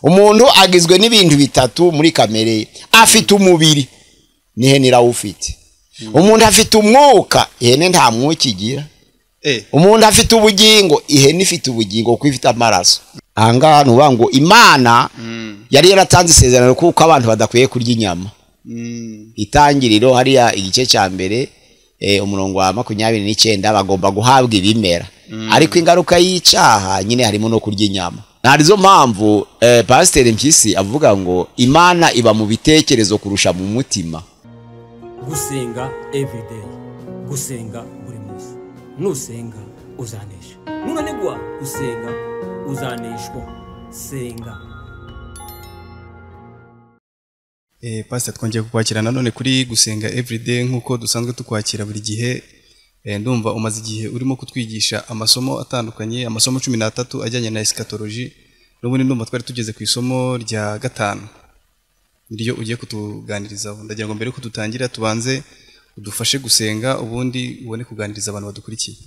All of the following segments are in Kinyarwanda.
umuntu agizwe n'ibintu bitatu muri kamere afite umubiri n'ihene irawufite umuntu afite umwuka ihene nta mwuka igira umuntu afite ubugingo ihene ifite ubugingo kuko ifite amaraso ahangaha nuvuga ngo Imana yari yaratanze isezerano kuko abantu badakwiye kurya inyama itangiriro hariya igice cya mbere umurongo wa 29 bagomba guhabwa ibimera ariko ingaruka y'icyaha nyine harimo no kurya inyama narizo mpamvu Pastor Mpyisi avuga ngo Imana iba mu bitekerezo kurusha mu mutima. Gusenga everyday, gusenga buri munsi, nusenga uzanesha, nunanigwa gusenga uzaneshwa, senga. Pastor twongeye kukwakira nanone kuri gusenga everyday nkuko dusanzwe tukwakira buri gihe. Ndumva umaze igihe urimo kutwigisha amasomo atandukanye, amasomo 13 ajyanye na eschatology. N'ubundi ndumva twari tugeze ku isomo rya 5 niryo ugiye kutuganirizaho. Ndagira ngo mbere ko tutangira tubanze udufashe gusenga ubundi ubone kuganiriza abantu badukurikiye.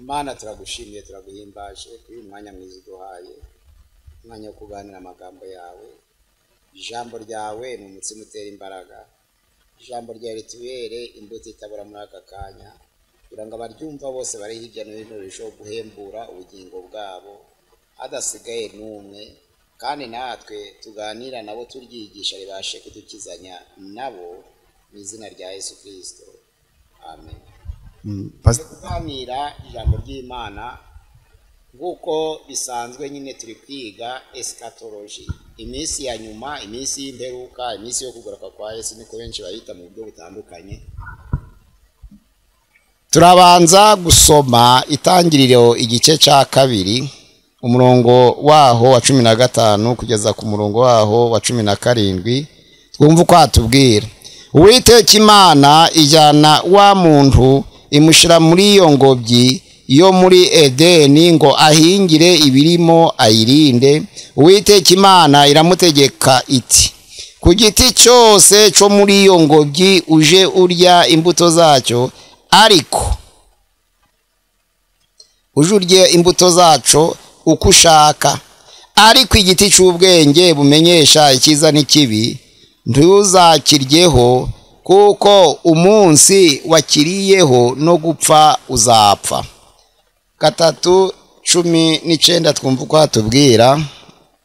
Imana turagushimiye turaguhimbaje kuri umwanya mwiza duhaye, umwanya wo kuganira amagambo yawe. Ijambo ryawe ni umutsima utera imbaraga, ijambo ryawe ritubere imbuto itabura muri aka kanya kugira ngo abaryumva bose bari hirya no hino rishoho guhembura ubugingo bwabo hadasigaye n'umwe, kandi natwe tuganira nabo turyigisha ribashe kudukizanya nabo mu izina rya Yesu Kristo, amen. Tuganira ijambo ry'Imana nguko bisanzwe nyine turi kwiga eschatology, iminsi ya nyuma, iminsi y'imperuka, iminsi yo kugaruka kwa Yesu niko benshi bayita mu buryo butandukanye. Turabanza gusoma itangiriro igice cya 2 umurongo waho wa 15 kugeza ku murongo waho wa 17. Twumva uko atubwira: Uwiteka Imana ijyana wa muntu imushira muri iyo ngobyi yo muri Edeni ngo ahingire ibirimo ayirinde. Uwiteka Imana iramutegeka iti: ku giti cyose cyo muri iyo ngobyi uje urya imbuto zacyo, ariko uje urya imbuto zaco uko ushaka, ariko igiti cy'ubwenge bumenyesha icyiza n'ikibi ntuzakiryeho, kuko umunsi wakiriyeho no gupfa uzapfa. 3:19 twumva uko hatubwira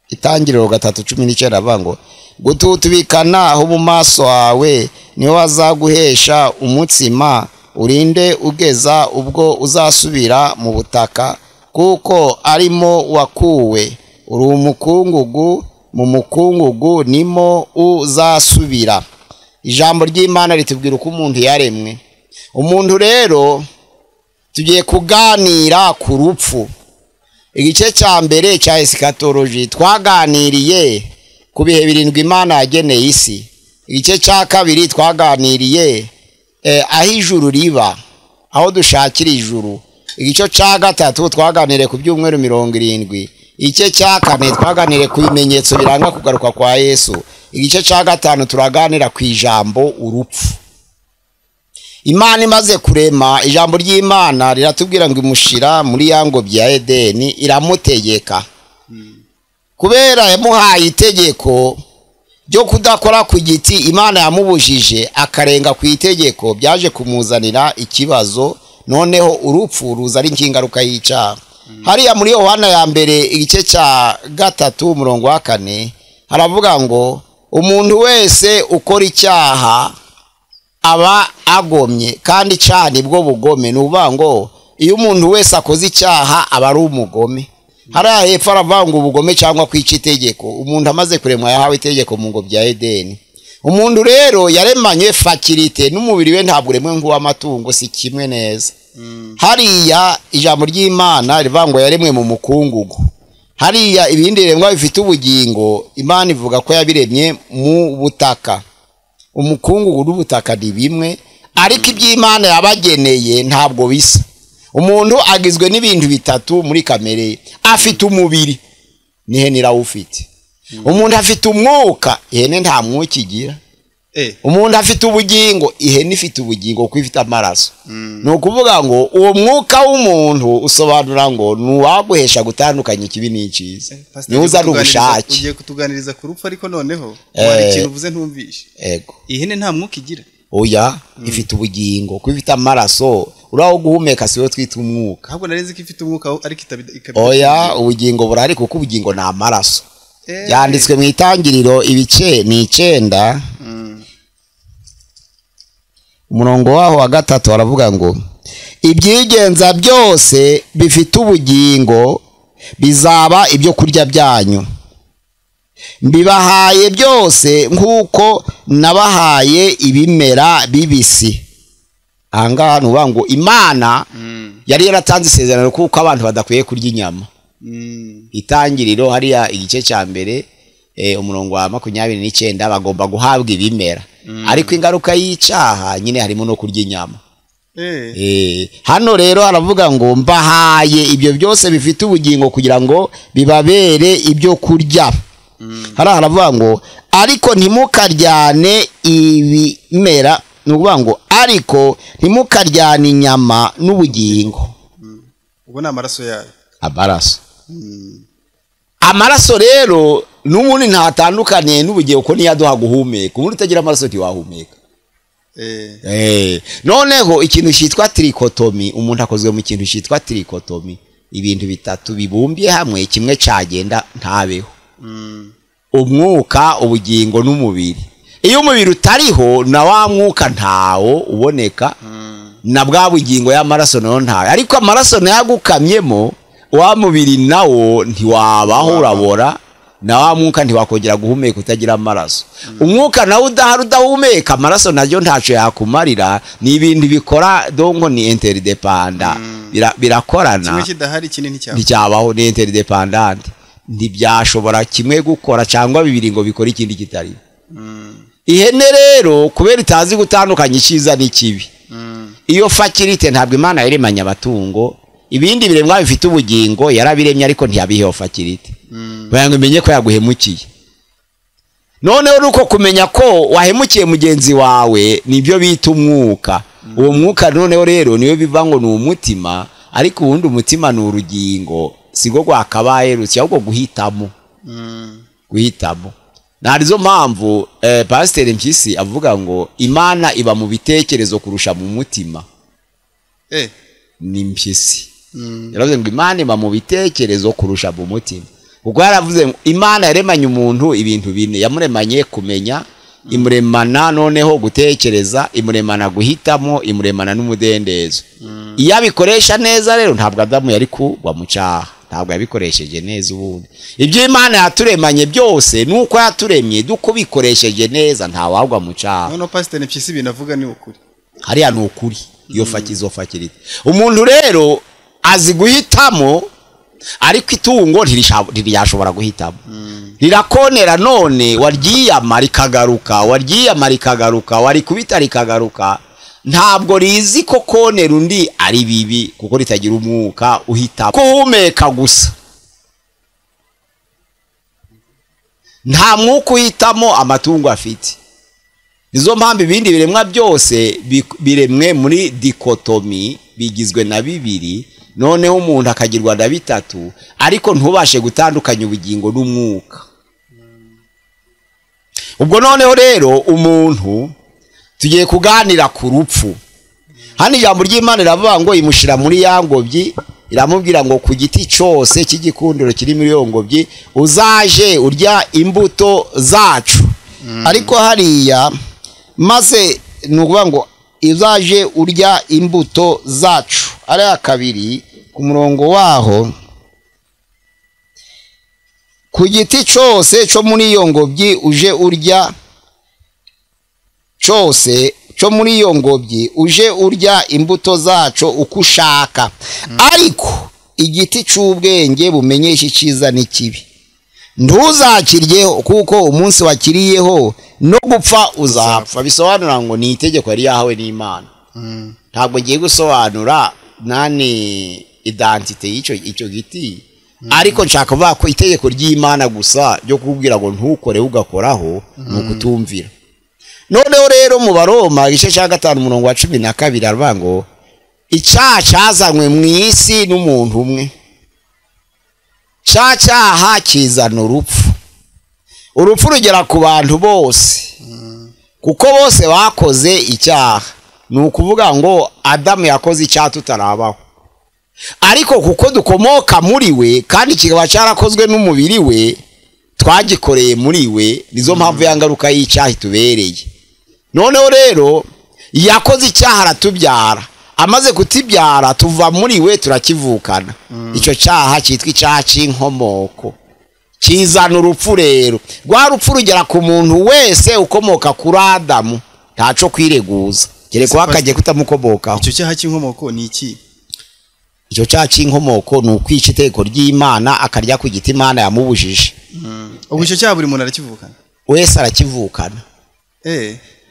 itangiriro 3:19 avango: gututubikana aho mu maso hawe niho azaguhesha umutsima, urinde ugeza ubwo uzasubira mu butaka, kuko arimo wakuwe, uri umukungugu, mu mukungugu nimo uzasubira. Ijambo ry'Imana ritubwira uko umuntu yaremwe. Umuntu rero tugiye kuganira ku rupfu. Igice cya mbere cya eschatology twaganiriye ku bihe 7 Imana yageneye isi. Igice cya 2 twaganiriye aho ijuru riba, aho dushakira ijuru. Igice cya 3 twaganiriye ku byumweru 70. Igice cya 4 twaganiriye ku bimenyetso biranga kugaruka kwa Yesu. Igice cya 5 turaganira ku ijambo urupfu. Imana imaze kurema, ijambo ry'Imana riratubwira ngo imushira muri ya ngobyi ya Edeni, iramutegeka. Kubera yamuhaye itegeko ryo kudakora ku giti Imana yamubujije akarenga ku itegeko, byaje kumuzanira ikibazo. Noneho urupfu ruza ari ingaruka y'icyaha. Hariya muri Yohana ya mbere igice cya 3 umurongo wa 4 haravuga ngo umuntu wese ukora icyaha aba agomye, kandi icyaha nibwo bugome. Nuvuga ngo iyo umuntu wese akoze icyaha aba ari umugome. Hariya hepfo aravuga ngo ubugome cyangwa kwica itegeko. Umuntu amaze kuremwa yahawe itegeko mu ngobyi ya Edeni. Umuntu rero yaremanywe fakirite, n'umubiri we ntabwo uremwe nk'uw'amatungo, si kimwe neza. Hariya ijambo ry'Imana rivuga ngo yaremwe mu mukungugu. Hariya ibindi biremwa bifite ubugingo Imana ivuga ko yabiremye mu butaka. Umukungugu n'ubutaka ni bimwe, ariko iby'Imana yabageneye ntabwo bisa. Umuntu agizwe n'ibintu bitatu muri kamere. Afite umubiri n'ihene irawufite. Umuntu afite umwuka, ihene nta mwuka igira. umuntu afite ubugingo, ihene ifite ubugingo kuko ifite amaraso. Ni ukuvuga ngo uwo mwuka w'umuntu usobanura ngo nuwaguhesha gutandukanya ikibi n'icyiza, niuzana ubushake. Ugiye kutuganiriza ku rupfu ariko noneho wari ikintu uvuze ntumvishe. Yego, ihene nta mwuka igira. Oya, ifite ubugingo kuko ifite amaraso. Uraho guhumeka siwe twita umwuka. Ahubwo narizi ko ifite umwuka ariko oya, ubugingo burari kuko ubugingo ni amaraso. Yanditswe mu itangiriro ibice ni 9. Umurongo waho wa 3 waravuga ngo ibyigenza byose bifite ubugingo bizaba ibyo kurya byanyu, mbibahaye byose nk'uko nabahaye ibimera bibisi. Ahangaha nuvuga ngo Imana yari yaratanze isezerano kuko abantu badakwiye kurya inyama. Itangiriro hariya igice cya mbere umurongo wa 29 bagomba guhabwa ibimera. Ariko ingaruka y'icyaha nyine harimo no kurya inyama. Hano rero haravuga ngo mbahaye ibyo byose bifite ubugingo kugira ngo bibabere ibyo kurya. Haravuga ngo ariko ntimukaryane ibimera, nuvuga ngo ariko ntimukaryane inyama n'ubugingo. Ubwo ni amaraso yayo. Amaraso rero n'umuntu ntatandukaniye n'ubugingo ko niyaduha guhumeka. Umuntu utagira amaraso ntiwahumeka. Noneho ikintu cyitwa trikotomi, umuntu akozwe mu kintu cyitwa trikotomi, ibintu bitatu bibumbye hamwe, kimwe cyagenda ntabeho. Umwuka, ubugingo n'umubiri. Iyo umubiri utariho na wa mwuka ntawo uboneka, na bwa bugingo y'amaraso nayo ntayo. Ariko amaraso nayagukamyemo, wa mubiri nawo ntiwabaho, urabora, na wa mwuka ntiwakongera guhumeka utagira amaraso. Umwuka nawo udahari udahumeka, amaraso naryo ntaco yakumarira. Ni ibintu bikora dongo, ni interdependant, birakorana. Kimwe kidahari kinini cyabaho, ni interdependant. Ntibyashobora kimwe gukora cyangwa bibiri ngo bikora ikindi kitari. Ihene rero kubera itazi gutandukanya icyiza n'ikibi, iyo fakirite ntabwo Imana yaremanye abatungo. Ibindi biremwa bifite ubugingo yarabiremye ariko ntiyabiheho fakirite. Bayanga umenye ko yaguhemukiye. Noneho nuko kumenya ko wahemukiye mugenzi wawe nibyo bita umwuka. Uwo mwuka noneho rero niyo biva ngo ni umutima, ariko ubundi umutima ni urugingo. Sigo gwakabaye rusi ahubwo guhitamo. Guhitamo. Narizo mpamvu Pastor Mpyisi avuga ngo Imana iba mu bitekerezo kurusha mu mutima. Ni Mpyisi. Yaravuze ngo Imana iba mu bitekerezo kurusha mu mutima. Kuko yaravuze ngo Imana yaremanye umuntu ibintu bine. Yamuremanye kumenya, imuremana noneho gutekereza, imuremana guhitamo, imuremana n'umudendezo. Iyo abikoresha neza rero ntabwo Adamu yari kugwa mu cyaha. Ntabwo yabikoresheje neza ubundi. Ibyo Imana yaturemanye byose nuko yaturemye dukubikoresheje neza ntawagwa mu cyaha. None Pastor Mpyisi binavuga ni ukuri. Hariya ni ukuri. Iyo fakizo fakirite. Umuntu rero azi guhitamo, ariko itungo ntiriyashobora guhitamo. Rirakonera none waryiyama rikagaruka, waryiyama rikagaruka, warikubita rikagaruka. Ntabwo rizi ko konera undi ari bibi kuko ritagira umwuka uhitamo. Kuhumeka gusa. Nta mwuka uhitamo amatungo afite. Nizo mpamvu ibindi biremwa byose biremwe muri dikotomi, bigizwe na bibiri. Noneho umuntu akagirwa na bitatu, ariko ntubashe gutandukanya ubugingo n'umwuka. Ubwo noneho rero umuntu tugiye kuganira ku rupfu. Hano ijambo ry'Imana riravuga ngo imushira muri yangobyi, iramubwira ngo ku giti cyose cy'igikundiro kiri muri yongobyi uzaje urya imbuto zacu. Ariko hariya maze nukuvuga ngo izaje urya imbuto zacu. Ari kabiri ku murongo waho, ku giti cyose cyo muri yongobyi uje urya cyose cyo muri yongobyi uje urya imbuto zacu uko ushaka. Ariko igiti cy'ubwenge bumenyesha icyiza n'ikibi ntuzakiryeho, kuko umunsi wakiriyeho no gupfa uzapfa. Bisobanura ngo ni itegeko yari yahawe n'Imana. Ntabwo giye gusobanura nani identite y'icyo giti, ariko nshaka kuvuga ko itegeko ry'Imana gusa ryo kubwira ngo ntukore ugakoraho ni ukutumvira. noneho rero mu Baroma igice cya 5 umurongo wa 12 aravuga ngo icyaha cyazanywe mu isi n'umuntu umwe, cya cyaha kizana urupfu. Urupfu rugera ku bantu bose kuko bose bakoze icyaha. Ni ukuvuga ngo Adamu yakoze icyaha tutarabaho, ariko kuko dukomoka muri we kandi kikaba cyarakozwe n'umubiri we, twagikoreye muri we, nizo mpamvu yangaruka y'icyaha itubereye. Noneho rero yakoze icyaha aratubyara, amaze kutibyara tuva muri we turakivukana. Icyo cyaha cyitwa icyaha cy'inkomoko, kizana urupfu. Rero rwa rupfu rugera ku muntu wese ukomoka kuri Adamu, ntaco kwireguza kereko akagiye kutamukomokaho. Icyo cyaha cy'inkomoko ni iki? Icyo cyaha cy'inkomoko ni ukwica itegeko ry'Imana, akarya ku giti Imana yamubujije. Ubu icyo cyaha buri muntu arakivukana, wese arakivukana.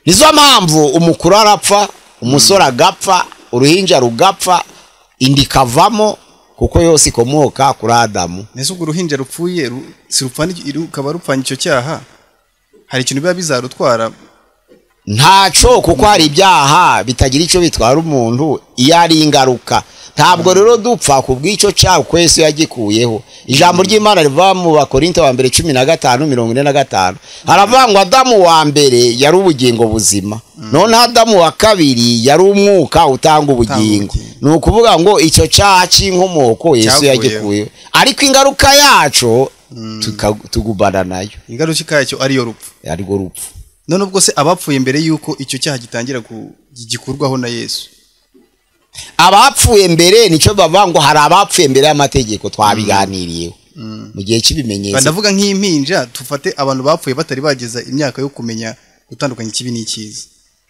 Nizo mpamvu umukuru arapfa, umusore agapfa, uruhinja rugapfa, indi kavamo, kuko yose ikomoka kuri Adamu. Nese ubwo uruhinja rupfuye si rupfana ukaba rupfanye icyo cyaha, hari ikintu biba bizarutwara? Ntaco, kuko hari ibyaha bitagira icyo bitwara umuntu iyo ari ingaruka. Ntabwo rero dupfa kubw'icyo cyaha kwese yagikuyeho. Ijambo ry'Imana riva mu Bakorinto wa mbere 15:45 haravuga ngo Adamu wa mbere yari ubugingo buzima, none Adamu wa kabiri yari umwuka utanga ubugingo. Ni ukuvuga ngo icyo cyaha cy'inkomoko Yesu yagikuyeho, ariko ingaruka yacu tugubana nayo. Ingaruka yacyo ariyo rupfu, ariko rupfu. None ubwo se abapfuye mbere yuko icyo cyaha gitangira gikurwaho na Yesu, abapfuye mbere nico bavuga ngo hari abapfuye mbere y'amategeko, twabiganiriyeho mu gihe cy'ibimenyetso. Ndavuga nk'impinja, tufate abantu bapfuye batari bageza imyaka yo kumenya gutandukanya ikibi n'icyiza.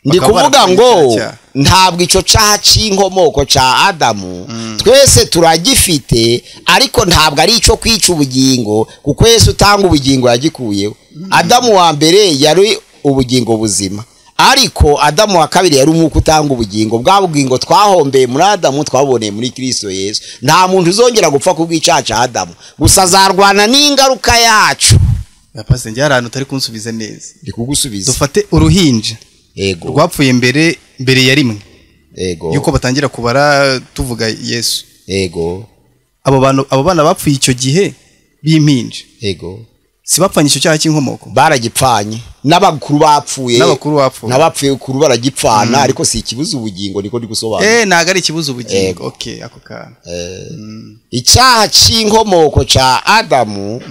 Ndi kuvuga ngo ntabwo icyo cyaha cy'inkomoko cya Adamu twese turagifite, ariko ntabwo ari icyo kwica ubugingo, kuko Yesu utanga ubugingo yagikuyeho. Adamu wa mbere yari ubugingo buzima, ariko Adamu wa kabiri yari umwuka utanga ubugingo. Bwa bugingo twahombeye muri Adamu twaboneye muri Kristo Yesu. Nta muntu uzongera gupfa kubw'icyaha cya Adamu, gusa azarwana n'ingaruka yacu. Yapase njye arantu utari kunsubiza neza. Ndi kugusubiza. Dufate uruhinja rwapfuye mbere ya rimwe, yuko batangira kubara tuvuga Yesu. Abo bana bapfuye icyo gihe b'impinja, si bapfanye icyo cyaha cy'inkomoko? Baragipfanye. N'abakuru bapfuye, n'abapfuye kuru baragipfana, ariko si ikibuza ubugingo, niko ndi gusobanura. Ntago ari ikibuza ubugingo. Okay, ako kana. Icyaha cy'inkomoko cya Adamu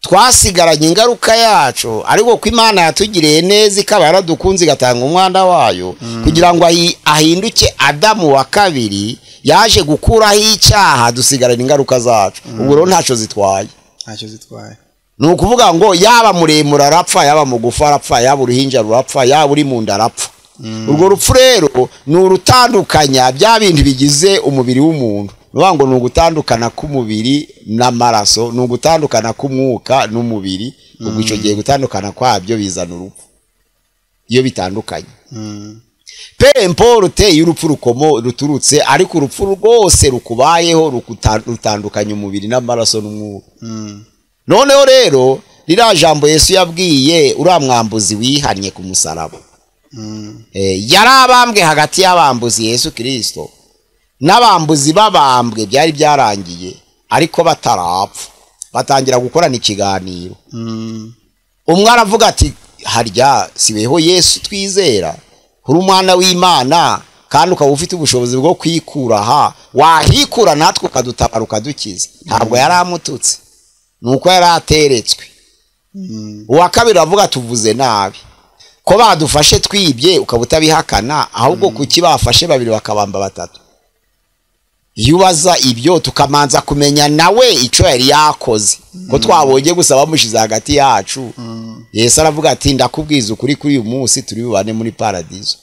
twasigaranye ingaruka yacu, ariko ko Imana yatugiriye neza ikaba yaradukunze igatanga umwana wayo kugira ngo ahinduke Adamu wa kabiri, yaje gukuraho icyaha, dusigarana ingaruka zacu. Ubwo rero ntacyo zitwaye. Ni ukuvuga ngo yaba muremure arapfa, yaba mugufi arapfa, yaba uruhinja rurapfa, yaba uri mu nda arapfa. Urwo rupfu rero ni urutandukanya bya bindi bigize umubiri w'umuntu. Nuvuga ngo ni ugutandukana k'umubiri n'amaraso, ni ugutandukana k'umwuka n'umubiri. Ubwo icyo gihe gutandukana kwabyo bizana urupfu iyo bitandukanye. Pemporute y'urupfu ruturutse, ariko urupfu rwose rukubayeho rutandukanya umubiri n'amaraso n'umwuka. Noneho rero rira jambo Yesu yabwiye uriya mwambuzi wihannye ku musaraba, yarabambwe hagati y'abambuzi Yesu Kristo n'abambuzi babambwe, byari byarangiye ariko batarapfa, batangira gukorana ikiganiro. Umwe aravuga ati harya siweho Yesu twizera, uri umwana w'Imana kandi ukaba ufite ubushobozi bwo kwikuraha, wahikura natwe ukadutabara ukadukiza. Ntabwo yari amututse, nuko yari ateretswe. Uwa kabiri avuga tuvuze nabi, ko badufashe twibye ukaba utabihakana, ahubwo kuki bafashe babiri bakabamba batatu. Iyo ubaza ibyo tukamanza kumenya nawe icyo yari yakoze, ko twabonye gusa bamushize hagati yacu. Yesu aravuga ati ndakubwiza ukuri kuri uyu munsi turi bubane muri paradizo.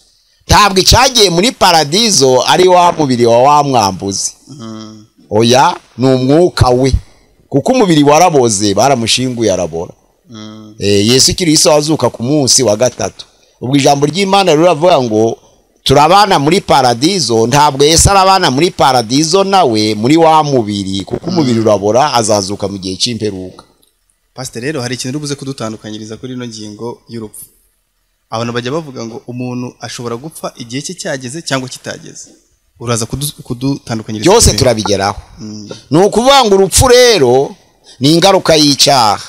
Ntabwo icyagiye muri paradizo ari wa mubiri wa mwambuzi, oya ni umwuka we, kuko umubiri waraboze baramushinguye arabora. Yesu Kristo azuka ku munsi wa gatatu. Ubwo ijambo ry'Imana riravuga ngo turabana muri paradizo. Ntabwo Yesu arabana muri paradizo nawe muri wa mubiri, kuko umubiri urabora, azazuka mu gihe cy'imperuka. Pastor rero hari ikintu rubuze kudutandukanyiriza kuri ino ngingo y'urupfu. abantu bajya bavuga ngo umuntu ashobora gupfa igihe cye cyageze cyangwa kitageze. Uraza kudutandukanyiriza byose turabigeraho. Ni ukuvuga ngo urupfu rero ni ingaruka y'icyaha,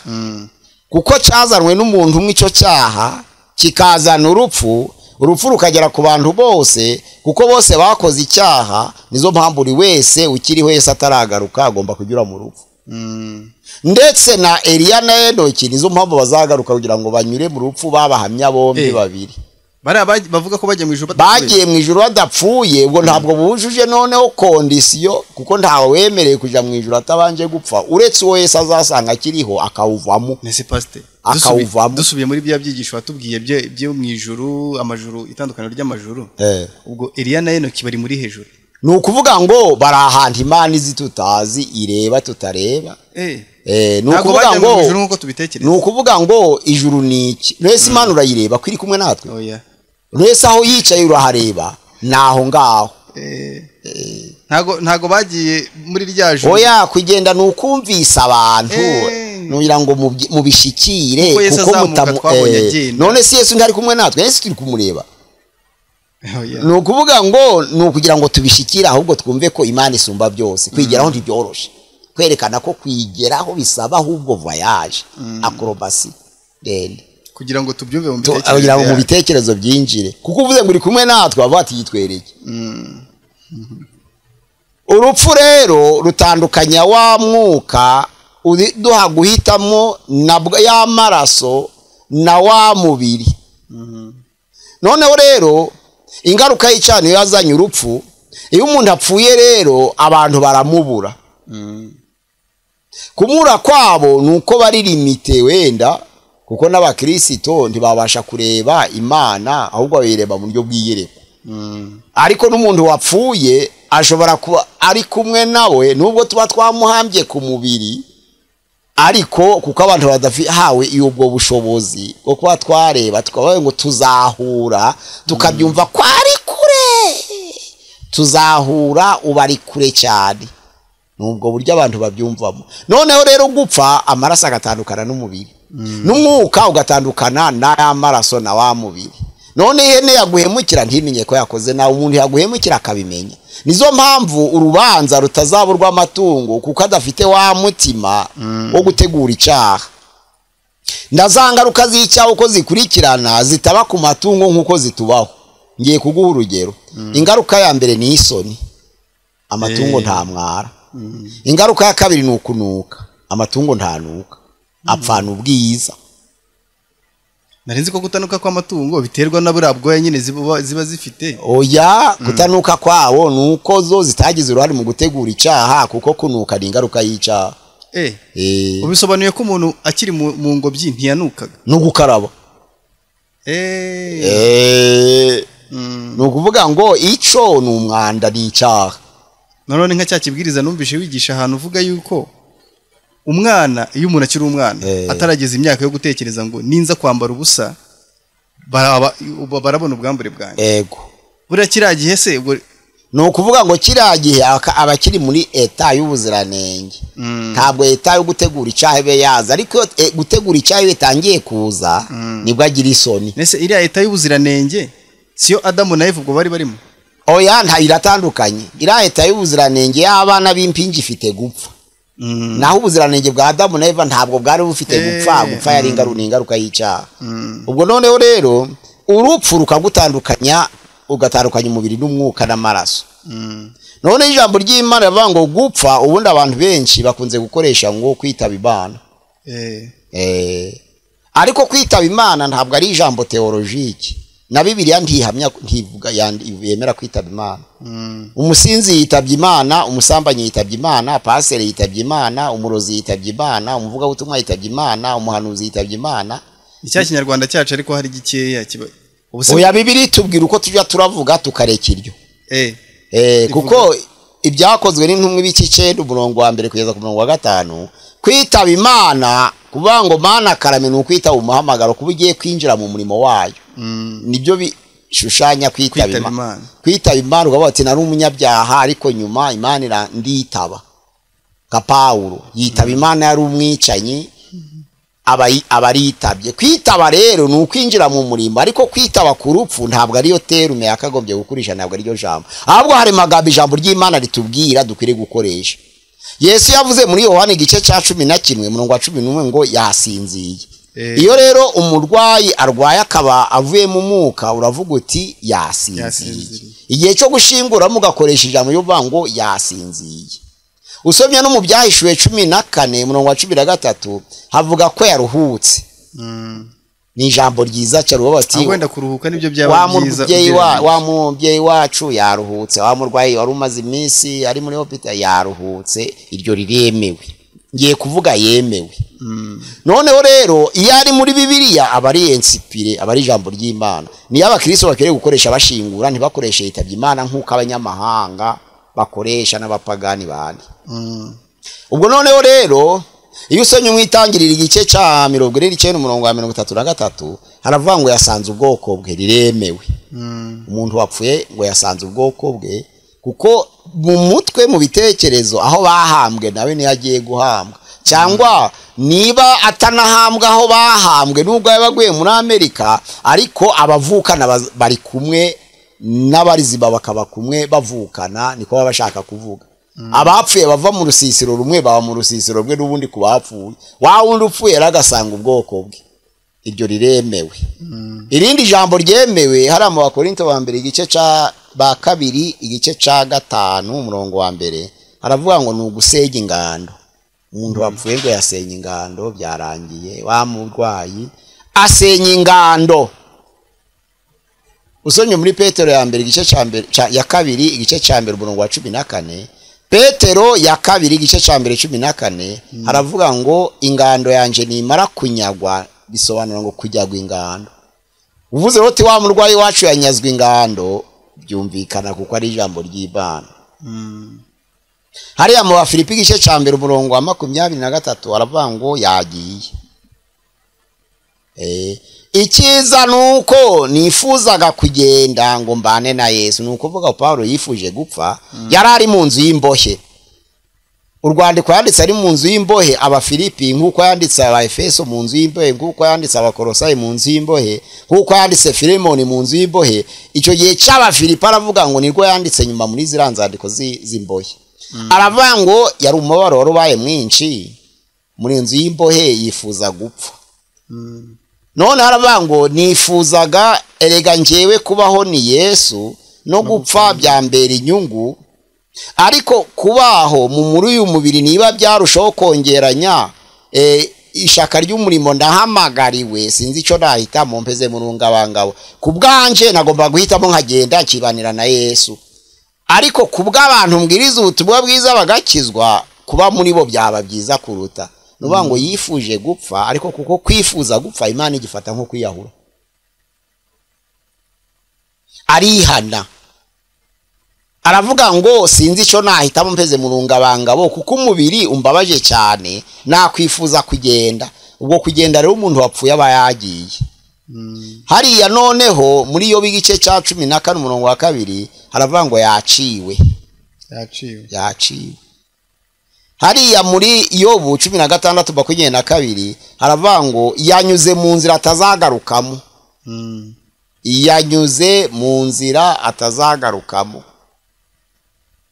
kuko cyazanwe n'umuntu umwe icyo cyaha kikazana urupfu rukagera ku bantu bose, kuko bose bakoze icyaha. Nizo mpamvu buri wese ukiri wese ataragaruka agomba kunyura mu rupfu. Ndetse na Eliya na Enoki nizo mpamvu bazagaruka kugira ngo banyure mu rupfu, babahamya bombi babiri. Bavuga ko bagiye mu ijuru bagiye mu ijuru badapfuye, ubwo ntabwo bujuje noneho kondisiyo, kuko ntawe wemereye kuja mu ijuru atabanje gupfa, uretse uwo Yesu azasanga akiriho akawuvamo. Nese pastor akawuvamo. Dusubiye muri bya byigisho watubwiye byo mu ijuru, amajuru, itandukaniro ry'amajuru. Ubwo Eliya na Enoki bari muri hejuru. Ni ukuvuga ngo bari ahantu Imana izi tutazi, ireba tutareba. Ni ukuvuga ngo ijuru ni iki? Nese Imana urayireba ko iri kumwe natwe. Nese aho yicaye urahareba, naho ngaho. Ntago bagiye muri rya juru. Oya, kugenda ni ukumvisa abantu nugira ngo mubishikire, kuko none si Yesu ntari kumwe natwe, Yesu turi kumureba. Ni ukuvuga ngo ni ukugira ngo tubishikire, ahubwo twumve ko Imana isumba byose. Kwigeraho ntibyoroshe, kwerekana ko kwigeraho bisaba ahubwo voyage, acrobacy ndende, kugira ngo tubyumve mu bitekerezo byinjire, kuko uvuze ngo uri kumwe natwe bavuga ati yitwereke. Urupfu rero rutandukanya wa mwuka duha guhitamo nabwo y'amaraso na wa mubiri. Noneho rero ingaruka y'icyaha niyo yazanye urupfu. Iyo umuntu apfuye rero abantu baramubura. Kumura kwabo nuko bari limite wenda, kuko n'abakristo ntibabasha kureba Imana, ahubwo bayireba mu buryo bw'iyereko. Ariko n'umuntu wapfuye ashobora kuba ari kumwe nawe, nubwo tuba twamuhambye ku mubiri, ariko kuko abantu badahawe ubwo bushobozi bwo kuba twareba tukabaye ngo tuzahura, tukabyumva ko ari kure, tuzahura ubari kure cyane. Nubwo buryo abantu babyumvamo. Noneho rero gupfa amaraso agatandukana n'umubiri, n'umwuka ugatandukana n'amaraso na wa mubiri. None ihene yaguhemukira ntimenye ko yakoze nawe, umuntu yaguhemukira akabimenya. Nizo mpamvu urubanza rutazaburwa amatungo, kuko adafite wa mutima wo gutegura icyaha. Ndazangaruka z'icyaha uko zikurikirana zitaba ku matungo nk'uko zitubaho. Ngiye kuguha urugero. Ingaruka ya mbere ni isoni, amatungo nta mwara. Ingaruka ya kabiri ni ukunuka, amatungo ntanuka, apfana ubwiza. Narinzi ko gutanuka kw'amatungo biterwa na buriya bwoya nyine ziba zifite. Oya, gutanuka kwawo nuko zo zitagize uruhare mu gutegura icyaha, kuko kunuka ni ingaruka y'icyaha. Ubisobanuye ko umuntu akiri mu ngobyi ntiyanukaga no gukaraba. Ni ukuvuga ngo ico ni umwanda, ni icyaha. None nka cyakibwiriza numvishe wigisha ahantu uvuga yuko umwana, iyo umuntu akiri umwana atarageza imyaka yo gutekereza ngo ninza kwambara ubusa barabona ubwambure bwanjye. Yego, buriya kiriya gihe se ni ukuvuga ngo kiriya gihe abakiri muri eta y'ubuziranenge. Ntabwo eta yo gutegura icyaha ibe yaza, ariko gutegura icyaha bitangiye kuza nibwo agira isoni. Nese iriya eta y'ubuziranenge siyo Adamu na Eva ubwo bari barimo? Oya, nta iratandukanye. Iriya eta y'ubuziranenge y'abana b'impinji ifite gupfa. Naho ubuziranenge bwa Adamu na Eva ntabwo bwari bufite gupfa yari ingaruka y'icyaha. Ubwo noneho rero urupfu rukagutandukanya, ugatandukanya umubiri n'umwuka n'amaraso. None ijambo ry'Imana rivuga ngo gupfa, ubundi abantu benshi bakunze gukoresha ngo kwitaba Imana. Ariko kwitaba Imana ntabwo ari ijambo theologike. Na Bibiliya ntihamya, ntivuga yemera kwitaba Imana. Umusinzi yitabye Imana, umusambanyi yitabye Imana, pasere yitabye Imana, umurozi yitabye Imana, umuvuga butumwa yitabye Imana, umuhanuzi yitabye Imana. Icya Kinyarwanda cyacu ariko hari gikeya kiba. Oya, Bibiliya tubwira uko tujya turavuga tukareka iryo. Kuko ibyakozwe n'intumwa b'ikicendo umurongo wa mbere kugeza ku murongo wa 5, kwitaba Imana kuvuga ngo Mana karame ni ukwitaba umuhamagaro, kuba ugiye kwinjira mu murimo wayo. Nibyo bishushanya kwitaba Imana. Kwitaba Imana ukavuga ati nari umunyabyaha, ariko nyuma Imana nditaba. Ka Paulo yitaba Imana yari umwicanyi, abaritabye. Kwitaba rero ni ukwinjira mu murimo, ariko kwitaba ku rupfu ntabwo ariyo terume yakagombye gukoresha, ntabwo ariyo jambo. Ahubwo hari magambo ijambo ry'Imana ritubwira dukwiriye gukoresha. Yesu yavuze muri Yohana igice cya 11 umurongo wa 11 ngo yasinziye. Iyo rero umurwayi arwaye akaba avuye mu mwuka, uravuga uti yasinziye. Igihe cyo gushingura mugakoresha ijambo yo ngo yasinziye. Usomye no mu byahishuwe 14 umurongo wa 13 havuga ko yaruhutse. Ni ijambo ryiza cyane bati wenda kuruhuka nibyo byaba byiza. Wa mubyeyi wacu yaruhutse, wa murwayi wari umaze iminsi ari muri hospital yaruhutse. Iryo riremewe, ngiye kuvuga yemewe. Noneho rero iyo ari muri Bibiliya aba ari inspire, aba ari ijambo ry'Imana. Niyo abakristo bakwiriye gukoresha bashingura, ntibakoreshe yitabye Imana nk'uko abanyamahanga bakoresha n'abapagani bandi. Ubwo noneho rero iyo usomye mwitangirira igice cya 29 umurongo wa 33 haravuga ngo yasanze ubwoko bwe, riremewe. Umuntu wapfuye ngo yasanze ubwoko bwe, kuko mu mutwe mu bitekerezo aho bahambwe nawe niyo agiye guhambwa. Cangwa niba atanahambwa aho bahambwe, nubwo yabaguye muri Amerika, ariko abavukana bari kumwe n'abarizima bakaba kumwe bavukana, niko baba bashaka kuvuga. Abapfuye bava mu rusisiro rumwe baba mu rusisiro rwe n'ubundi ku bapfuye. Wa wundi upfuye ragasanga ubwoko bwe. Iryo riremewe. Irindi jambo ryemewe hari mu Bakorinto ba mbere igice cya ba kabiri igice cya 5 umurongo wa mbere haravuga ngo ni ugusenya ingando. Umuntu wapfuye ngo yasenya ingando, byarangiye. Wa murwayi asenya ingando. Usomye muri Petero ya mbere igice cya mbere ya kabiri igice cya mbere umurongo wa 14, Petero ya kabiri igice cya mbere 14 haravuga ngo ingando yanje nimara kunyagwa, bisobanura ngo kujyagwa ingando. Uvuze uti wa murwayi wacu yanyazwa ingando, byumvikana kuko ari ijambo ry'Imana. Hariya mu Bafilipi igice cya mbere umurongo wa 23 haravuga ngo yagiye. Ikiza nuko nifuzaga kugenda ngo mbane na Yesu. Nuko vuga Paulo yifuje gupfa, yarari mu nzu y'imbohe. Urwandiko yanditse ari mu nzu y'imbohe Abafilipi, nkuko yanditse Abaefeso mu nzu y'imbohe, nkuko yanditse Abakolosayi mu nzu y'imbohe, nkuko yanditse Filemoni mu nzu y'imbohe. Icyo gihe cy'Abafilipi aravuga ngo nirwo yanditse nyuma muri ziranzandiko z'imbohe. Aravuga ngo yari umubabaro wari ubaye mwinshi muri nzu y'imbohe, yifuza gupfa. None haravuga ngo nifuzaga erega njyewe kubaho ni Yesu, no gupfa byambera inyungu, ariko kubaho mu muri uyu mubiri niba byarushaho kongeranya ishaka ry'umurimo ndahamagariwe, sinzi icyo nahitamo, mpeze murungabangabo. Kubwanje nagomba guhitamo nkagenda nkibanira na Yesu, ariko kubw'abantu mbwiriza ubutumwa bwiza bagakizwa, kuba muri bo byaba byiza kuruta. Nuvuga ngo yifuje gupfa, ariko kuko kwifuza gupfa Imana igifata nko kwiyahura. Arihana, aravuga ngo sinzi icyo nahitamo, mpeze murungabangabo, kuko umubiri umbabaje cyane, nakwifuza kugenda. Ubwo kugenda rero umuntu wapfuye aba yagiye. Hariya noneho muri yo bigice cya 14 umurongo wa 2 haravuga ngo yaciwe. Hariya muri Yobu 16:22 haravuga ngo yanyuze mu nzira atazagarukamo. Yanyuze mu nzira atazagarukamo.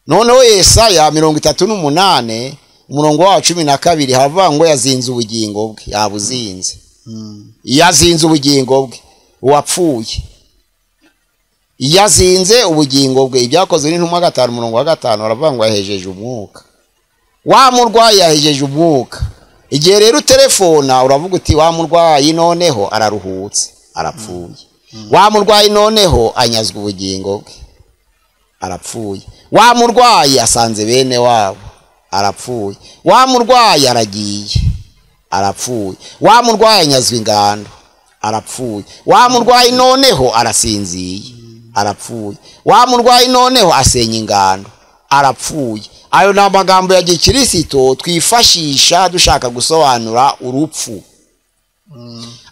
Noneho Yesaya 38 umurongo wa 12 haravuga ngo yazinze ubugingo bwe, yabuzinze. Yazinze ubugingo bwe, wapfuye. Yazinze ubugingo bwe. Ibyakozwe n'intumwa 5 umurongo wa 5 haravuga ngo yahejeje umwuka. Wa murwayi yahejeje umwuka. Igihe rero telefona uravuga uti wa murwayi noneho araruhutse, arapfuye. Wa murwayi noneho anyazwa ubugingo bwe, arapfuye. Wa murwayi asanze bene wabo, arapfuye. Wa murwayi aragiye, arapfuye. Wa murwayi anyazwa ingando, arapfuye. Wa murwayi noneho arasinziye, arapfuye. Wa murwayi noneho asenya ingando, arapfuye. Ayo ni amagambo ya Gikristo twifashisha dushaka gusobanura urupfu.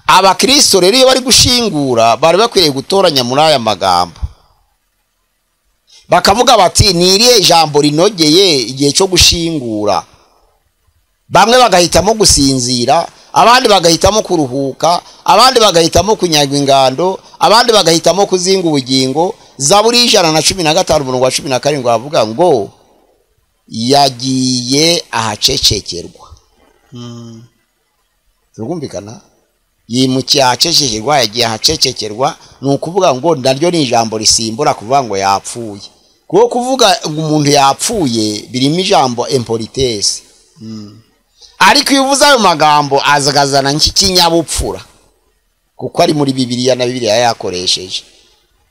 Abakristo rero iyo bari gushingura bari bakwiriye gutoranya muri aya magambo, bakavuga bati ni irihe jambo rinogeye igihe cyo gushingura. Bamwe bagahitamo gusinzira, abandi bagahitamo kuruhuka, abandi bagahitamo kunyagwa ingando, abandi bagahitamo kuzinga ubugingo. Zaburi 115 umurongo wa 17 bavuga ngo yagiye ahacecekerwa. Turumvikana? Yimukiye ahacecekerwa, yagiye ahacecekerwa, ni ukuvuga ngo naryo ni ijambo risimbura kuvuga ngo yapfuye. Kuko kuvuga umuntu yapfuye birimo ijambo impolitesse. Ariko iyo uvuze ayo magambo azagazana nk'ikinyabupfura, kuko ari muri Bibiliya na Bibiliya yakoresheje.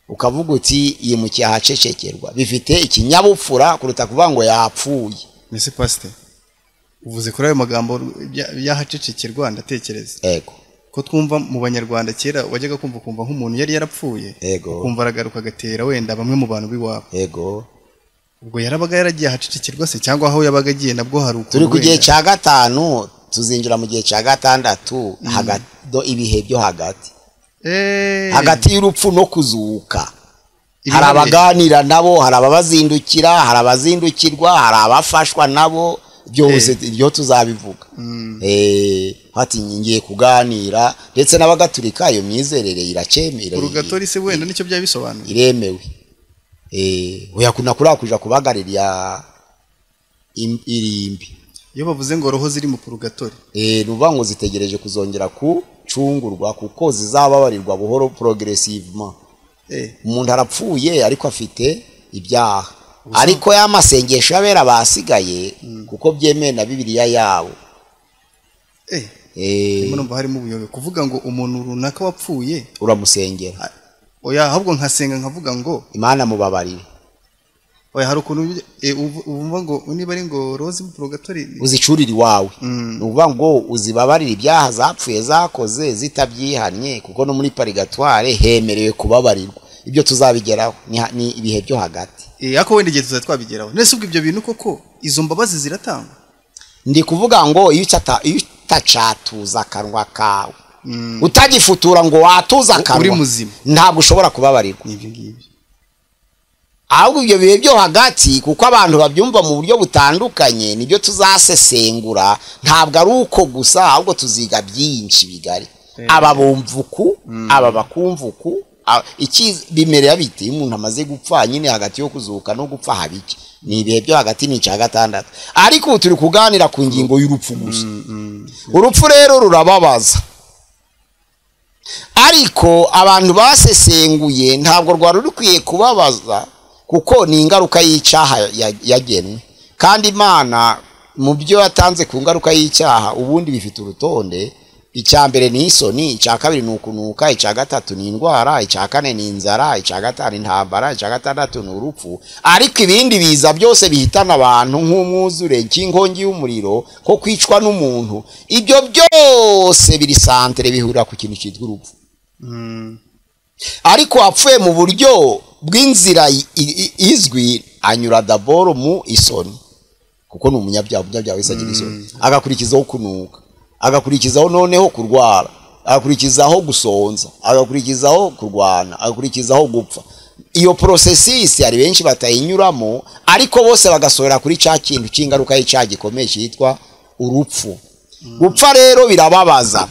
Ukavuga uti yimukiye ahacecekerwa, bifite ikinyabupfura kuruta kuvuga ngo yapfuye. Nese pastor, uvuze kuri ayo magambo y'ahacecekerwa, ndatekereza Ego ko twumva mu banyarwanda kera wajyaga kumva nk'umuntu yari yarapfuye, kumva aragaruka agatera wenda bamwe mu bantu biwabo. Ego ubwo yarabaga yaragiye ahacecekerwa se, cyangwa aho yabaga agiye nabwo hari uko. Turi ku gihe cya 5, tuzinjira mu gihe cya 6, hagati ibihe byo hagati. Hagati y'urupfu no kuzuka. Hari abaganira nabo, hari ababazindukira, hari abazindukirwa, hari abafashwa nabo, byose ibyo tuzabivuga. Hati ngiye kuganira, ndetse n'abagatulika iyo myizerere iracemera. Urugatori se wenda nicyo byabisobanuye. Iremewe. Uyakuna kuja kubagarira irimbi. Iyo bavuze ngo roho ziri mu purgatori, nuvuga ngo zitegereje kuzongera kucungurwa, kuko zizababarirwa buhoro progressivement. Umuntu arapfuye ariko afite ibyaha, ariko y'amasengesho y'abera basigaye, kuko byemeye na Bibiliya yabo. Murumva harimo ubuyobe kuvuga ngo umuntu runaka wapfuye uramusengera. Oya, ahubwo nkasenga nkavuga ngo Imana mubabarire. Oya, hari ukuntu umva ngo niba ari ngo rozi mu purgatori uzicurira iwawe, nuvuga ngo uzibabarire ibyaha zapfuye zakoze zitabyihanye, kuko no muri purgatoire hemerewe kubabarirwa. Ibyo tuzabigeraho ni ibihe byo hagati. Ako wenda igihe tuzatwabigeraho. Nese ubwo ibyo bintu koko izo mbabazi ziratangwa? Ndi kuvuga ngo iyo utacatuza akanwa kawe, utagifutura ngo watuza akanwa, uri muzima, ntabwo ushobora kubabarirwa. Nibyo ngibyo. Ahubwo ibyo bihe byo hagati, kuko abantu babyumva mu buryo butandukanye, nibyo tuzasesengura. Ntabwo ari uko gusa, ahubwo tuziga byinshi bigari. Aba bumvuku, aba bakumvuku, iki bimerera biti umuntu amaze gupfa, nyine hagati yo kuzuka no gupfa habiki. Ni ibihe byo hagati ni cya 6. Ariko turi kuganira ku ngingo y'urupfu gusa. Urupfu rero rurababaza, ariko abantu basesenguye ntabwo rwari rukwiye kubabaza, kuko ni ingaruka y'icyaha yagenwe. Kandi Imana mu byo yatanze ku ngaruka y'icyaha ubundi bifite urutonde. Icya mbere ni isoni, icya kabiri ni ukunuka, icya gatatu ni indwara, icya kane ni inzara, icya gatanu intambara, icya gatandatu ni urupfu. Ariko ibindi biza byose bihitana abantu nk'umwuzure, cy'inkongi y'umuriro, ko kwicwa n'umuntu, ibyo byose biri santere bihurira ku kintu cyitwa urupfu. Ariko apfuye mu buryo bw'inzira izwi, anyura daboro mu isoni, kuko ni umunyabyaha wese agira isoni, agakurikizaho kunuka, agakurikizaho noneho kurwara, agakurikizaho gusonza, agakurikizaho kurwana, agakurikizaho gupfa. Iyo processus ari benshi batayinyuramo, ariko bose bagasorera kuri cya kintu cy'ingaruka y'icyaha gikomeye cyitwa urupfu. Gupfa rero birababaza,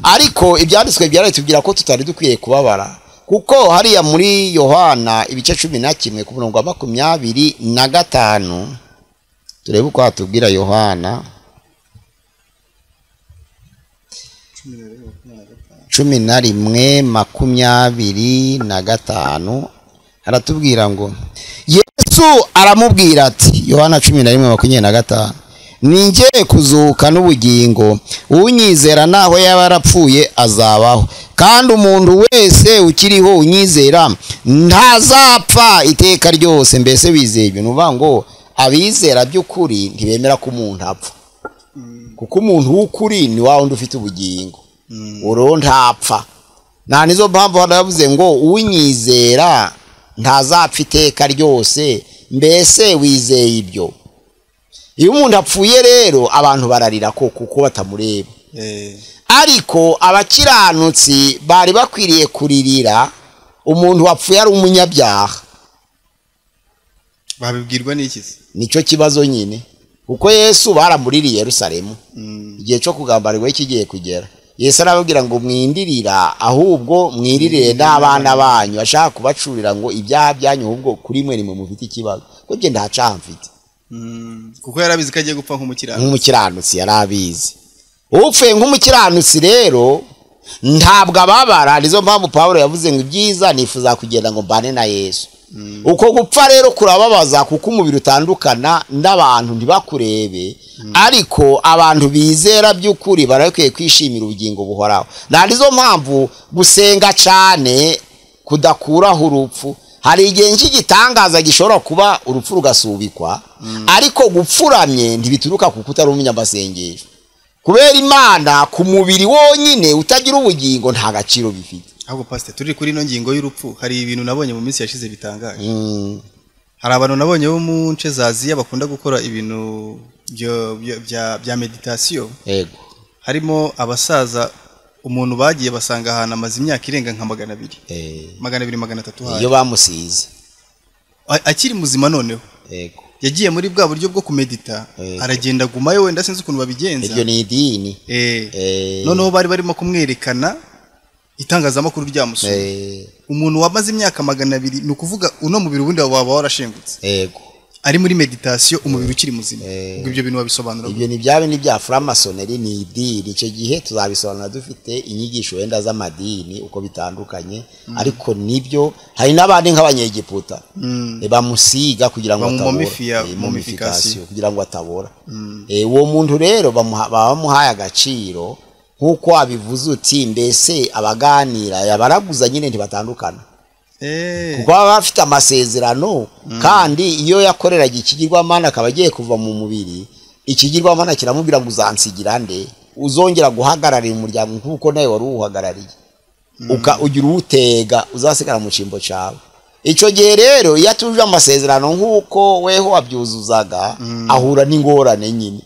ariko ibyanditswe byaratubwira ko tutari dukwiye kubabara, kuko hariya muri Yohana ibice 11 ku murongo wa 25, turebe uko hatubwira Yohana 11:25, haratubwira ngo Yesu aramubwira ati, Yohana 11:25, ninjye kuzuka n'ubugingo, unyizera naho yaba yarapfuye azabaho, kandi umuntu wese ukiriho unyizera ntazapfa iteka ryose. Mbese wizeye ibyo? Nuvuga ngo abizera by'ukuri ntibemera ko umuntu apfa, kuko umuntu w'ukuri ni wa wundi ufite ubugingo, uro ntapfa. Nta nizo mpamvu hanavuze ngo unyizera ntazapfa iteka ryose. Mbese wizeye ibyo? Iyo umuntu apfuye rero abantu bararira kuko batamureba. Ariko abakiranutsi bari bakwiriye kuririra umuntu wapfuye ari umunyabyaha. Babibwirwa n'iki? Nicyo kibazo nyine. kuko Yesu baramuririye Yerusalemu igihe cyo kugambarirwa kigiye kugera. Yesu arababwira ngo mwindirira ahubwo mwiririre n'abana banyu, ashaka kubacurira ngo ibyaha byanyu ahubwo kuri mwe nimwe mufite ikibazo, ko je ndaca mfite. Kuko yarabizi ko agiye gupfa nk'umukiranutsi yarabizi. Upfe nk'umukiranutsi rero ntabwo ababara, nizo mpamvu Pawulo yavuze ngo ibyiza nifuza kugenda ngo mbane na Yesu. Uko gupfa rero kurababaza kuko umubiri utandukana n'abantu ntibakurebe, ariko abantu bizera by'ukuri barakwiye kwishimira ubugingo buhoraho. Nizo mpamvu gusenga cyane kudakuraho urupfu. Hari igihe nk'igitangaza gishobora kuba urupfu rugasubikwa, ariko gupfuramye ntibituruka kuko utari umunyamasengesho. Kubera Imana ku mubiri wonyine utagira ubugingo nta gaciro bifite. Ahubwo pastor, turi kuri ino ngingo y'urupfu, hari ibintu nabonye mu minsi yashize bitangaje. Hari abantu nabonye bo mu nce za Aziya bakunda gukora ibintu bya meditation. Yego. Harimo abasaza umuntu bagiye basanga ahantu amaze imyaka irenga nka 200. 200 300 hari. Iyo bamusize. Akiri muzima noneho. Yego. Yagiye muri bwa buryo bwo kumedita, aragenda gumayo wenda sinzi ukuntu babigenza. Ibyo ni idini. Noneho bari barimo kumwerekana itangazamakuru ryamusuye. Umuntu wamaze imyaka 200 ni ukuvuga uno mubiri ubundi waba warashengutse. Yego. Ari muri meditation umubiri ukiri muzima. Ubwo ibyo bintu wabisobanura. Ibyo ni byabe ni bya framasoneri, ni idini. Icyo gihe tuzabisobanura dufite inyigisho wenda z'amadini uko bitandukanye, ariko nibyo hari nabandi nk'abanyegiputa bamusiga kugira ngo atabora, mumification kugira ngo atabora. Uwo muntu rero bamuhaye agaciro nkuko abivuze uti mbese abaganira yabaraguza nyine ntibatandukana. Kuko baba bafite amasezerano, kandi iyo yakoreraga ikigirwamana akaba agiye kuva mu mubiri, ikigirwamana kiramubwira ngo uzansigira nde, uzongera guhagararira umuryango nkuko nawe wari uhagarariye, ugira utega uzasigara mu cimbo cyawe. Icyo gihe rero iyo atuje amasezerano nkuko weho wabyuzuzaga, ahura n'ingorane nyine,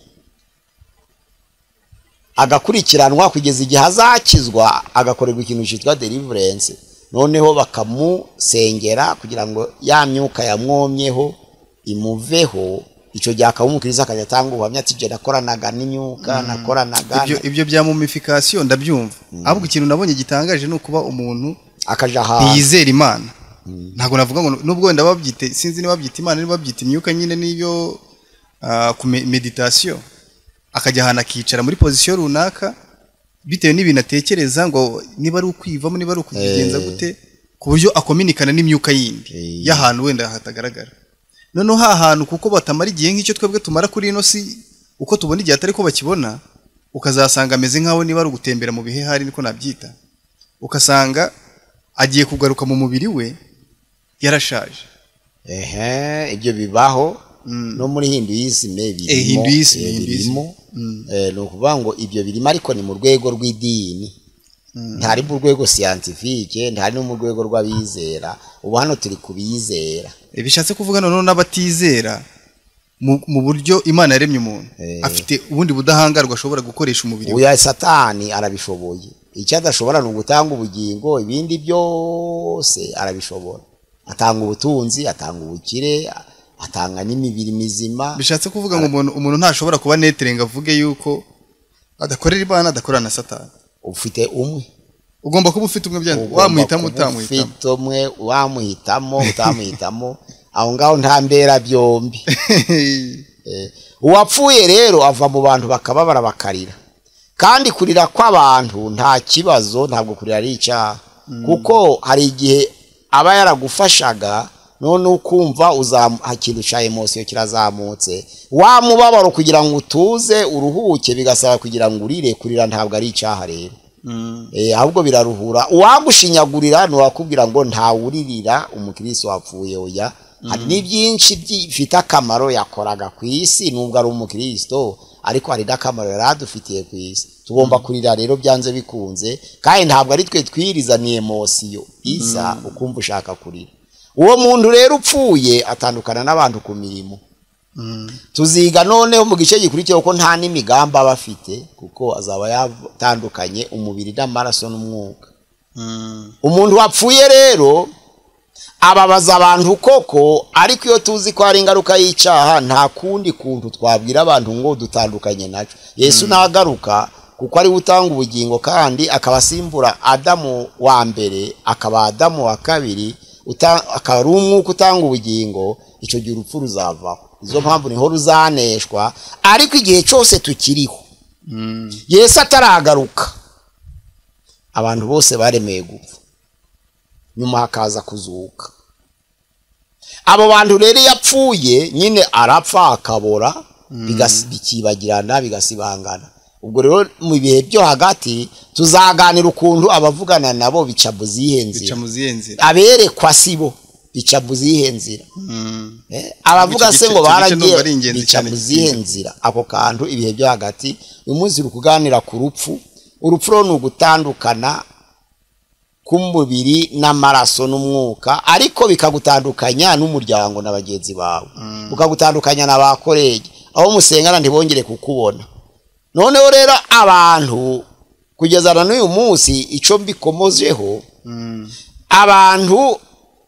agakurikiranwa kugeza igihe azakizwa, agakorerwa ikintu cyitwa deliverance. Noneho bakamusengera kugira ngo ya myuka yamwomyeho imuveho. Icyo gihe akaba umukristo akajya atanga ubuhamya ati je nakoranaga n'imyuka, nakoranaga. Ibyo bya mumification ndabyumva. Ahubwo ikintu nabonye gitangaje no kuba umuntu akaja ha yizera Imana. Ntago navuga ngo nubwo wenda babyite, sinzi niba babyita Imana niba babyita imyuka nyine niyo ku meditation, akajya hana akicara muri position runaka bitewe n'ibintu atekereza ngo niba ari ukwivamo niba ari ukugenza gute, ku buryo akominikana n'imyuka yindi y'ahantu wenda hatagaragara. Noneho hahantu kuko batamara igihe nk'icyo twebwe tumara kuri ino si, uko tubona igihe atari ko bakibona, ukazasanga ameze nkaho niba ari ugutembera mu bihe hari niko nabyita, ukasanga agiye kugaruka mu mubiri we yarashaje. Ibyo bibaho no muri Hinduisme birimo. No kuvuga ngo ibyo birimo, ariko ni mu rwego rw'idini, ntari mu rwego scientifique, ntari no mu rwego rw'abizera. Ubu hano turi kubizera. Bishatse kuvuga noneho n'abatizera mu buryo Imana yaremye umuntu afite ubundi budahangarwa ashobora gukoresha umubiri. Uya Satani arabishoboye. Icyo adashobora no gutanga ubugingo, ibindi byose arabishobora. Atanga ubutunzi, atanga ubukire, atanga n'imibiri mizima. Bishatse kuvuga ngo umuntu ntashobora kuba netrenga avuge yuko adakorera Imana, adakorana na Satani. Ufite umwe. Ugomba kuba ufite umwe byane, wamuhitamo utamuhitamo. Ufite umwe, wamuhitamo utamuhitamo, aho ngaho ntambera byombi. Uwapfuye rero ava mu bantu bakababara bakarira, kandi kurira kw'abantu nta kibazo, ntabwo kurira ari icyaha, kuko hari igihe aba yaragufashaga none ukumva ikintu cya emotion kirazamutse, wamubabaro kugira ngo utuze uruhuke bigasaba kugira ngo urire. Kurira ntabwo ari icyaha rero, ahubwo biraruhura. Uwagushinyagurira nuwakubwira ngo ntawuririra umukristo wapfuye. Oya, hari n'ibyinshi bifite akamaro yakoraga ku isi nubwo ari umukristo, ariko hari n'akamaro yaradufitiye ku isi. Tugomba kurira rero byanze bikunze, kandi ntabwo ari twe twiriza, ni emotion isa ukumva ushaka kurira. Uwo muntu rero upfuye atandukana n'abantu ku mirimo. Tuziga noneho mu gice gikurikiyeho ko nta n'imigamba bafite, kuko azaba yatandukanye umubiri n'amaraso n'umwuka. Umuntu wapfuye rero ababaza abantu koko, ariko iyo tuzi ko ari ingaruka y'icyaha nta kundi kuntu twabwira abantu ngo dutandukanye naco. Yesu nagaruka kuko ari utanga ubugingo kandi akabasimbura Adamu wa mbere akaba Adamu wa kabiri, akaba ari umwuka utanga ubugingo, icyo gihe urupfu ruzavaho. Izo mpamvu niho ruzaneshwa, ariko igihe cyose tukiriho Yesu ataragaruka abantu bose baremeye gupfa, nyuma hakaza kuzuka. Abo bantu rero yapfuye nyine arapfa akabora, bikibagirana bigasibangana. Ubwo rero mu bihe byo hagati tuzaganira ukuntu abavugana nabo bica muzihenzira, aberekwa sibo bica muzihenzira, abavuga se ngo baragiye bica muzihenzira. Ako kantu ibihe byo hagati uyu munsi rukuganira ku rupfu. Urupfu ni ugutandukana k'umubiri n'amaraso n'umwuka, ariko bikagutandukanya n'umuryango na bagenzi bawe, ukagutandukanya na bakorege aho musengana ntibongere kukubona. Noneho rero abantu kugeza na n'uyu munsi ico mbikomozeho, abantu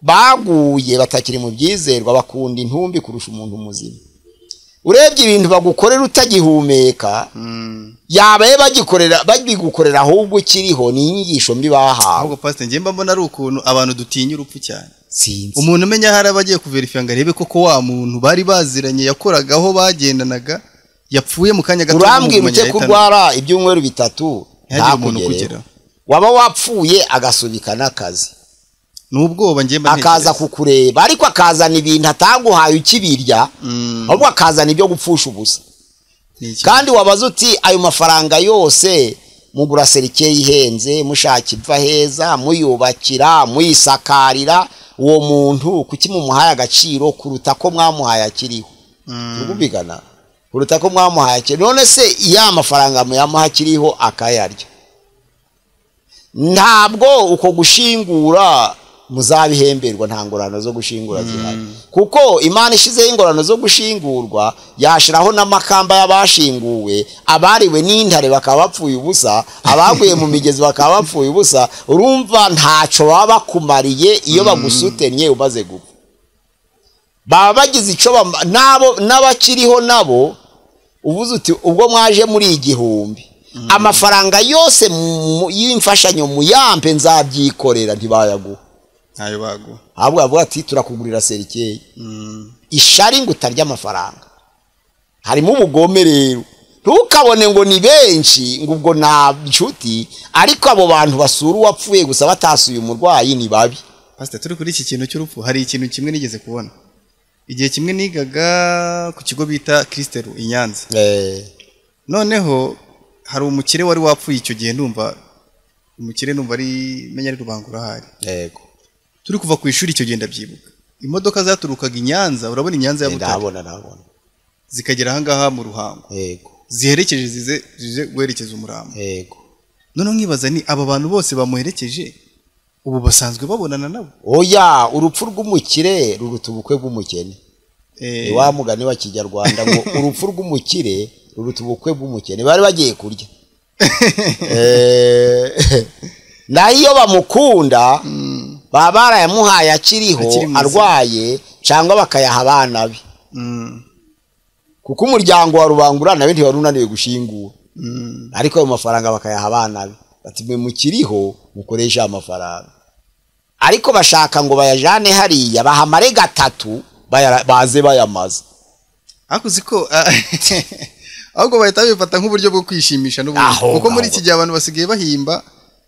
baguye batakiri mu byizerwa bakunda intumbi kurusha umuntu muzima. Urebye ibintu bagukorera utagihumeka, yabaye bagigukorera ahubwo ukiriho, ni inyigisho mbi bahawe. Ahubwo pastor ngiye mbona ari ukuntu abantu dutinya urupfu cyane. Sinzi umuntu umenya hari abagiye kuverifya ngo arebe koko wa muntu bari baziranye yakoragaho bagendanaga yapfuye mu kanya gato. Urambwira ute kurwara ibyumweru bitatu nta muntu kugera, waba wapfuye agasubika n'akazi, nubwo ngiye mbona akaza kukureba, ariko akazana ibintu ataguhaye ukibirya, ahubwo akazana ibyo gupfusha ubusa. Kandi wabaza uti ayo mafaranga yose mugura serike yihenze, mushaka ipfa heza, muyubakira, muyisakarira, uwo muntu kuki mumuhaye agaciro kuruta ko mwamuhaye akiriho? Rugubigana kuruta ko mwamuhaye akiriho. None se ya mafaranga muyamuha akiriho akayarya? Ntabwo uko gushingura muzabihemberwa, nta ngorano zo gushingura zihari, kuko Imana ishizeho ingorano zo gushingurwa, yashiraho n'amakamba y'abashinguwe, abariwe n'intare bakaba bapfuye ubusa, abaguye mu migezi bakaba bapfuye ubusa. Urumva ntaco baba bakumariye iyo bagusutenye umaze gupfa. Baba bagize ico nabo n'abakiriho nabo uvuze uti ubwo mwaje muri igihumbi, amafaranga yose y'imfashanyo muyampe nzabyikorera, ntibayaguha. Ayo bagu ahubwo avuga ati turakugurira serikeye. Ishari ngo utarya amafaranga, harimo ubugome rero. Ntukabone ngo ni benshi ngo ubwo nta nshuti, ariko abo bantu basura uwapfuye gusa batasuye umurwayi ni babi. Pastor turi kuri iki kintu cy'urupfu, hari ikintu kimwe nigeze kubona igihe kimwe nigaga ku kigo bita Kristero i Nyanza. Noneho hari umukire wari wapfuye icyo gihe, ndumva umukire numva ari menya ari rubangura hari. Yego. Turi kuva ku ishuri icyo gihe ndabyibuka, imodoka zaturukaga i Nyanza, urabona i Nyanza ya Butare, ndabona zikagera ahangaha mu Ruhango. Yego. Ziherekeje zije guherekeza umurambo. Yego. None nkibaza ni aba bantu bose bamuherekeje ubu basanzwe babonana nabo? Oya, urupfu rw'umukire ruruta ubukwe bw'umukene. Wa mugani wa Kinyarwanda ngo urupfu rw'umukire ruruta ubukwe bw'umukene. Bari bagiye kurya. Na iyo bamukunda baba barayamuhaye akiriho arwaye, cyangwa bakayaha abana be, kuko umuryango wa rubangura nawe ntiwari unaniwe gushingura, ariko ayo mafaranga bakayaha abana be, bati mwe mukiriho mukoresha amafaranga. Ariko bashaka ngo bayajane hariya bahamare gatatu baze bayamaze. Akuzi ko ahubwo bahita bifata nk'uburyo bwo kwishimisha n'ubundi, kuko muri iki gihe abantu basigaye bahimba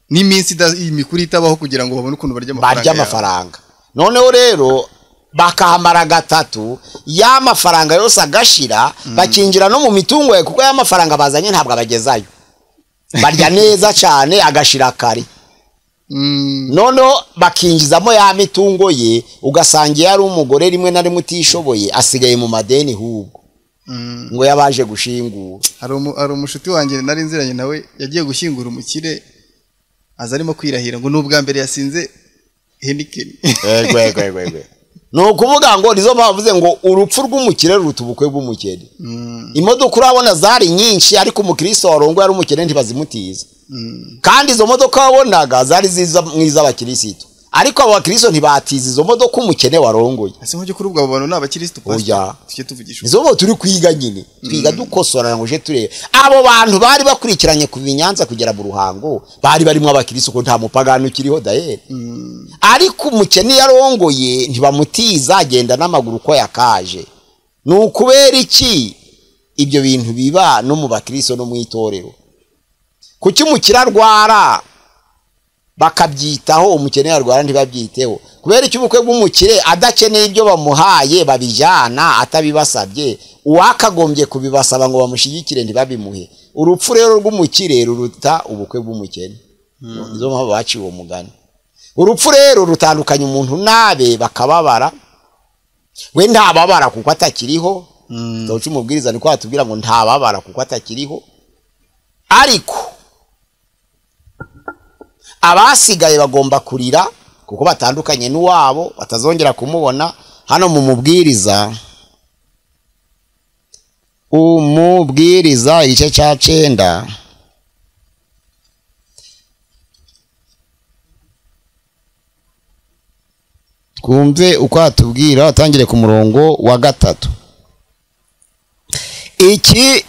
n'iminsi imikuru itabaho kugira ngo babone ukuntu barya amafaranga. Noneho rero bakahamara gatatu, ya mafaranga yose agashira, bakinjira no mu mitungo ye, kuko ya mafaranga bazanye ntabwo abagezayo, barya neza cyane agashira kare. Noneho bakinjizamo ya mitungo ye, ugasangiye ari umugore rimwe na rimwe utishoboye asigaye mu madeni hubwo ngo yabaje gushingura. Hari umushuti wanjye nari nziranye nawe yagiye gushyingura umukire, aza arimo kwirahira ngo n'ubwa mbere yasinze Heineken. No kuvuga ngo nizo bavuze ngo urupfu rw'umukire ruruta ubukwe bw'umukene. Imodoka urabona zari nyinshi, ariko umukristo warongo yari umukene ntibazimutiza. Kandi izo modoka wabonaga zari ziza mwiza abakristo, ariko abo bakristo ntibatiza izo modoka umukene warongoye ase nko kuri ubwo abo bantu n'abakristo oya tujye tuvugisha izo bo turi kwiga nyine twiga dukosorana ngo je turebe abo bantu bari bakurikiranye ku binyanza kugera mu ruhango bari barimo abakristo ko nta mupagano ukiriho daye ariko umukene yarongoye ntibamutiza agenda n'amaguru ko yakaje nukubera iki ibyo bintu biba no mu bakristo no mu itorero kuki umukirarwara bakabyitaho umukene yarwara ntibabyiteho kubera iki ubukwe bw'umukire adakeneye ibyo bamuhaye babijana atabibasabye uwakagombye kubibasaba ngo bamushigikire ntibabimuhe urupfu rero rw'umukire ruruta ubukwe bw'umukene nizo mpamvu baciwe umugani urupfu rero rutandukanya umuntu nabe bakababara we ntababara kuko atakiriho Tawuci umubwiriza niko atubwira ngo ntababara kuko atakiriho ariko abasigaye bagomba kurira kuko batandukanye n'uwabo batazongera kumubona hano mu mubwiriza umubwiriza igice cya 9 twumve uko atubwira atangire ku murongo wa 3 iki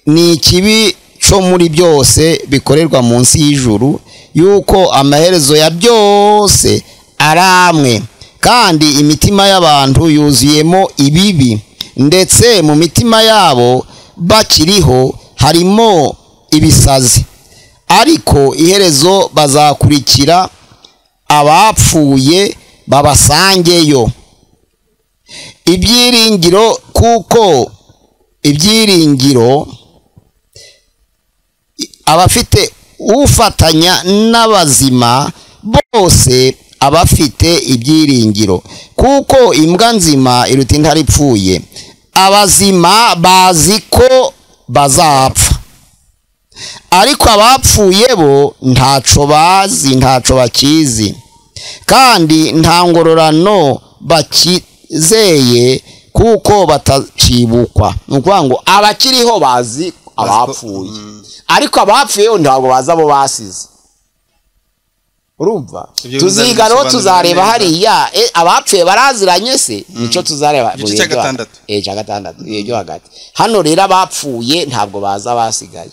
ni ikibi cyo muri byose bikorerwa munsi y'ijuru yuko amaherezo ya byose aramwe kandi imitima y'abantu yuzuyemo ibibi ndetse mu mitima yabo bakiriho harimo ibisazi ariko iherezo bazakurikira abapfuye babasangeyo ibyiringiro kuko ibyiringiro abafite ufatanya n'abazima bose abafite ibyiringiro kuko imbwa nzima iruta intare ipfuye abazima bazi ko bazapfa ariko abapfuye bo ntaco bazi ntaco bakizi kandi nta ngororano bakizeye kuko batacibukwa nukuvuga ngo abakiriho bazi abapfuye ariko abapfuye ntabwo baza abo basize urumva tuziga no tuzareba hariya abapfuye baraziranye se nico tuzareba igice cya 6 cya 6 iyo hagati hano rero abapfuye ntabwo baza basigaye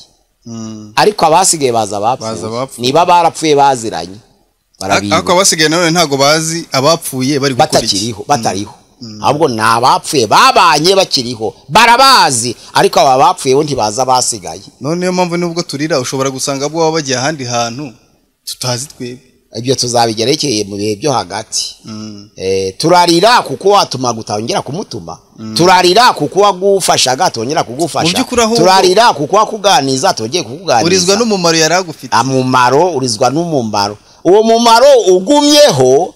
ariko abasigaye baza abapfuye niba barapfuye baziranye ariko abasigaye none ntabwo bazi abapfuye bari gukora iki batariho ahubwo nabapfuye babanye bakiriho barabazi ariko aba bapfuye bo ntibaza basigaye none yo mpamvu nubwo turira ushobora gusanga abo baba bagiye ahandi hantu tutazi twebwe ibyo tuzabigerekeye mu bihe byo hagati turarira kuko watuma gutangera kumutuma turarira kuko wagufashaga tongera kugufasha turarira kuko wakuganiza tongeye kukuganiza urizwa n'umumaro yaragufite amumaro urizwa n'umumaro uwo mumaro ugumyeho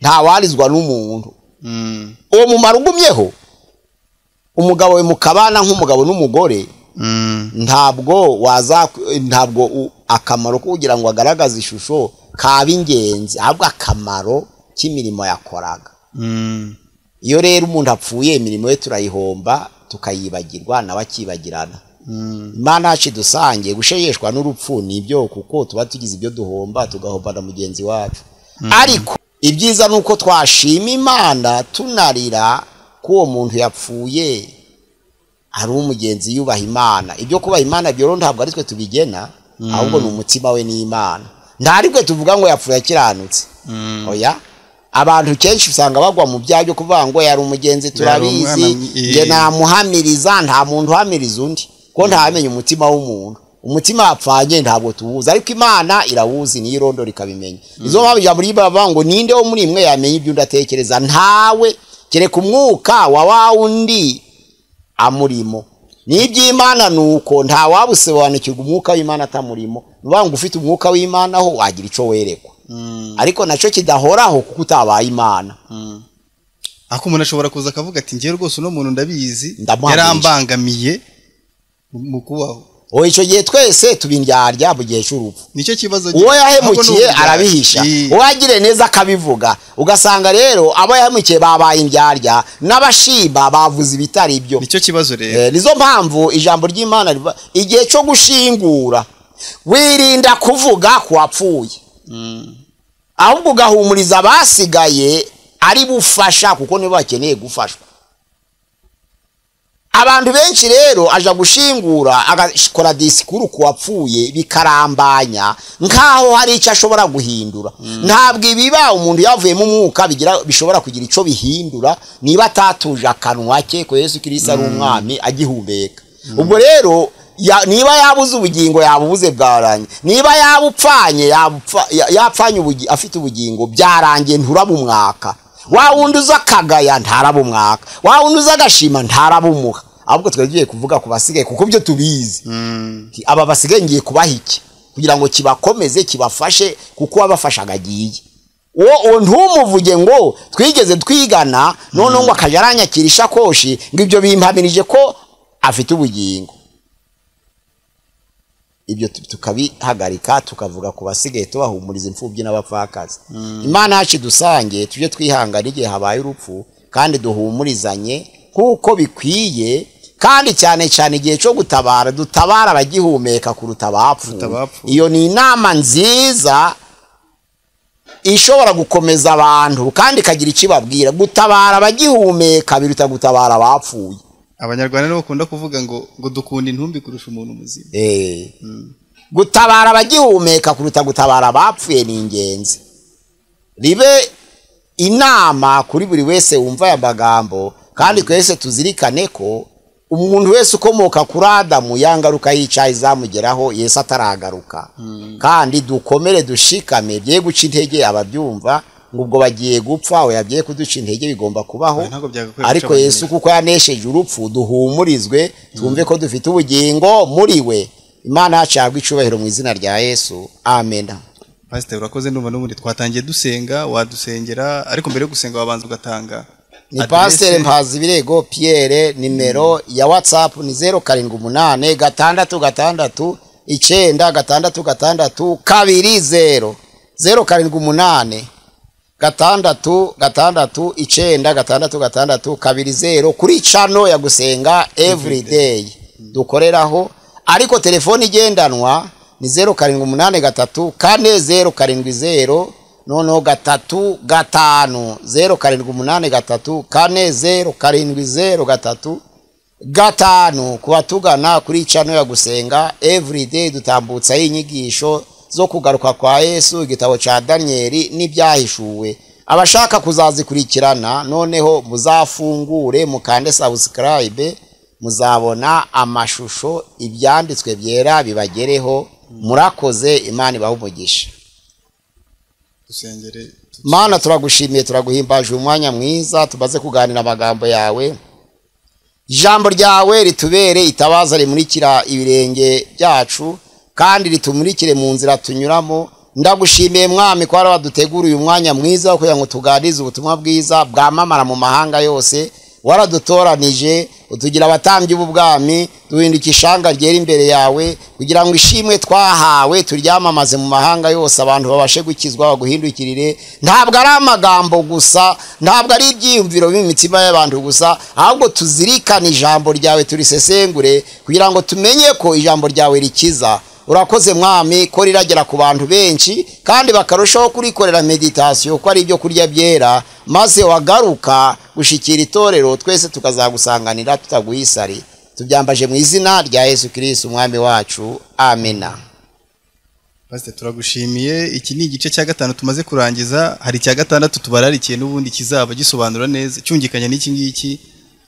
nta warizwa n'umuntu uwo mumaro ugumyeho umugabo we mukabana nk'umugabo n'umugore ntabwo akamaro kugira ngo agaragaze ishusho kaba ingenzi ahubwo akamaro k'imirimo yakoraga iyo rero umuntu apfuye imirimo ye turayihomba tukayibagirwa nawe akibagirana Imana yacu dusange gusheyeshwa n'urupfu nibyo kuko tuba tugize ibyo duhomba tugahomba na mugenzi wacu ariko ibyiza nuko twashima Imana tunarira ko uwo muntu yapfuye ari umugenzi yubaha Imana ibyo kubaha Imana byo ntabwo ari twe tubigena ahubwo ni umutima we n'Imana ntaribwe tuvuga ngo yapfuye akiranutse oya abantu kenshi usanga bagwa mu byaje kuvuga ngo yari umugenzi turabizi nge namuhamiriza nta muntu uhamiriza undi ko ntamenye umutima w'umuntu umutima apfanye ntabwo tuwuza ariko Imana irawuzi ni irondora ikabimenya izo babija muri baba ngo ninde wo muri imwe yamenye ibyo ndatekereza ntawe kereka umwuka wa wundi amurimo n'iby'Imana nuko nta wabusobanukirwa umwuka w'Imana atamurimo nuvuga ngo ufite umwuka w'Imana ho wagira ico werekwa ariko naco kidahoraho kuko utabaye Imana ako umuntu ashobora kuza akavuga ati ngiye rwose uno muntu ndabizi yarambangamiye mu kubaho ico gihe twese tubindyarya mu gihe cy'urupfu nicyo kibazo uwo yahemukiye arabihisha uwagire neza akabivuga ugasanga rero abo yahemukiye babaye indyarya n'abashimba bavuze ibitari ibyo nicyo kibazo rero nizo mpamvu ijambo ry'Imana igihe cyo gushingura wirinda kuvuga kwapfuye ahubwo ugahumuriza abasigaye ari bufasha kuko nibo bakeneye gufashwa. Abantu benshi rero aja gushingura agakora disikuru kuwapfuye bikarambanya nkaho hari icyo ashobora guhindura. Ntabwo ibiba umuntu yavuye mu mwuka bishobora kugira ico bihindura niba atatuje akanwa ke ko Yesu Kristo ari umwami agihumeka. Ubwo rero niba yabuze ubugingo yabubuze bwaranye, niba yabupfanye yapfanye afite ubugingo byarangiye nturabumwaka. Wa wundi uza kagaya ntarabumwaka, wa wundi uza gashima ntarabumuha. Ahubwo twagiye kuvuga ku basigaye kuko byo tubizi. Aba basigaye ngiye kubaha iki kugira ngo kibakomeze kibafashe kuko abafashaga agiye. Uwo ntumuvuge ngo twigeze twigana none ngo akajaranyakira ishakoshi ngo ibyo bimpamirije ko afite ubugingo. Ibyo tukabihagarika tukavuga ku basigaye tubahumuriza imfubyi n'abapfakazi. Imana yacu dusange tuje twihangana igihe habaye urupfu kandi duhumurizanye kuko bikwiye, kandi cyane cyane igihe cyo gutabara dutabara abagihumeka kuruta abapfu. Iyo ni inama nziza ishobora gukomeza abantu kandi kagira ikibabwira. Gutabara abagihumeka biruta gutabara abapfuye. Abanyarwanda no bakunda kuvuga ngo dukunda intumbi kurusha umuntu muzima. Gutabara abagihumeka kuruta gutabara abapfuye ni ingenzi. Ribe inama kuri buri wese wumva aya magambo, kandi twese tuzirikane ko umuntu wese ukomoka kuri Adamu yangaruka yicaye izamugeraho Yesu ataragaruka. Kandi dukomere dushikame bye guca intege ababyumva ngubwo bagiye gupfa oya bye kuduca intege bigomba kubaho. Ariko Yesu kuko yanesheje urupfu duhumurizwe twumve ko dufite ubugingo muri we. Imana yacabwa icubahiro mu izina rya Yesu. Amen. Pastor urakoze ndumva n'ubundi twatangiye dusenga wadusengera, ariko mbere yo gusenga wabanza ugatanga. Ni Pastor Mpazibirego Pierre, nimero ya WhatsApp ni 078 666 966 20 078 666 966 20 kuri channel ya gusenga everyday dukoreraho. Ariko telefone igendanwa ni 0783 4070 noneho 3 5 0783 4070 5 kubatugana kuri channel ya gusenga everyday dutambutsa inyigisho zo kugaruka kwa Yesu, igitabo ca Danieli n'ibyahishuwe. Abashaka kuzazikurikirana noneho muzafungure mukande subscribe, muzabona amashusho ibyanditswe byera bibagereho. Murakoze, Imana ibahe umugisha. Dusengere. Mana turagushimiye turaguhimbaje umwanya mwiza tubaze kuganira amagambo yawe. Ijambo ryawe ritubere itabaza rimurikira ibirenge byacu kandi ritumurikire mu nzira tunyuramo. Ndagushimiye mwami ko ari wadutegura uyu mwanya mwiza kugira ngo tuganirize ubutumwa bwiza bwamamara mu mahanga yose. Waradutoranije utugira abatambyi b'ubwami duhinduka ishanga ryera imbere yawe kugira ngo ishimwe twahawe turyamamaze mu mahanga yose, abantu babashe gukizwa baguhindukirire. Ntabwo ari amagambo gusa, ntabwo ari ibyiyumviro b'imitima y'abantu gusa, ahubwo tuzirikane ijambo ryawe turisesengure kugira ngo tumenye ko ijambo ryawe rikiza. Urakoze mwami ko riragera ku bantu benshi kandi bakarushaho kurikorera meditation ko ari ibyo kurya byera, maze wagaruka gushikira itorero twese tukazagusanganira tutaguhisari. Tubyambaje mu izina rya Yesu Kristo umwami wacu. Amena. Pastor turagushimiye. Iki ni igice cya 5 tumaze kurangiza. Hari cya 6 tubararikiye n'ubundi kizaba gisobanura neza cyungikanya n'iki ngiki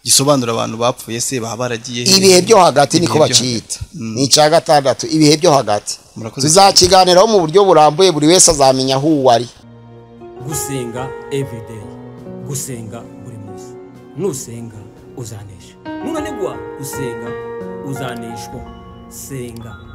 gisobanura abantu bapfuye se baragiye ibihe byo hagati niko bacita. Ni cya 6 ibihe byo hagati. Tuzakiganiraho mu buryo burambuye buri wese azamenya aho ari. Gusenga everyday, gusenga buri munsi. Nusenga uzanesha, nunanigwa usenga uzaneshwa. Senga.